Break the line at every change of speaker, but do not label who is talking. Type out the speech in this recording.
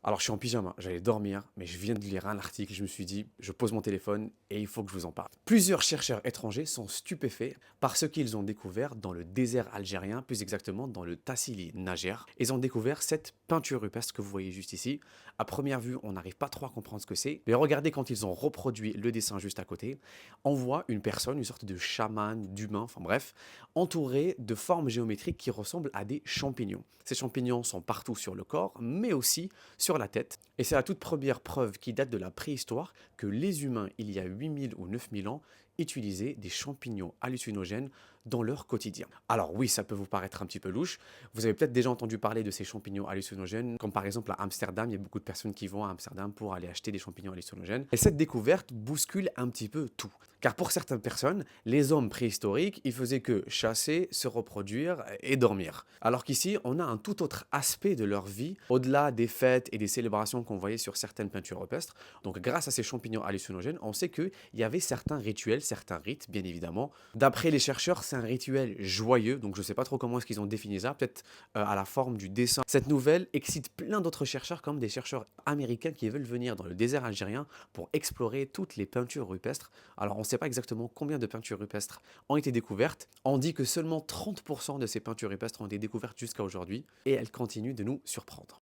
Alors, je suis en pyjama, j'allais dormir, mais je viens de lire un article et je me suis dit, je pose mon téléphone et il faut que je vous en parle. Plusieurs chercheurs étrangers sont stupéfaits par ce qu'ils ont découvert dans le désert algérien, plus exactement dans le Tassili Najer. Ils ont découvert cette peinture rupestre que vous voyez juste ici. À première vue, on n'arrive pas trop à comprendre ce que c'est, mais regardez quand ils ont reproduit le dessin juste à côté, on voit une personne, une sorte de chaman, d'humain, enfin bref, entouré de formes géométriques qui ressemblent à des champignons. Ces champignons sont partout sur le corps, mais aussi sur la tête. Et c'est la toute première preuve qui date de la préhistoire que les humains, il y a 8000 ou 9000 ans, utilisaient des champignons hallucinogènes dans leur quotidien. Alors oui, ça peut vous paraître un petit peu louche. Vous avez peut-être déjà entendu parler de ces champignons hallucinogènes, comme par exemple à Amsterdam, il y a beaucoup de personnes qui vont à Amsterdam pour aller acheter des champignons hallucinogènes. Et cette découverte bouscule un petit peu tout. Car pour certaines personnes, les hommes préhistoriques, ils faisaient que chasser, se reproduire et dormir. Alors qu'ici, on a un tout autre aspect de leur vie, au-delà des fêtes et des célébrations qu'on voyait sur certaines peintures rupestres. Donc grâce à ces champignons hallucinogènes, on sait qu'il y avait certains rituels, certains rites, bien évidemment. D'après les chercheurs, c'est un rituel joyeux, donc je ne sais pas trop comment est-ce qu'ils ont défini ça, peut-être à la forme du dessin. Cette nouvelle excite plein d'autres chercheurs, comme des chercheurs américains qui veulent venir dans le désert algérien pour explorer toutes les peintures rupestres. Alors on ne sait pas exactement combien de peintures rupestres ont été découvertes. On dit que seulement 30% de ces peintures rupestres ont été découvertes jusqu'à aujourd'hui, et elles continuent de nous surprendre.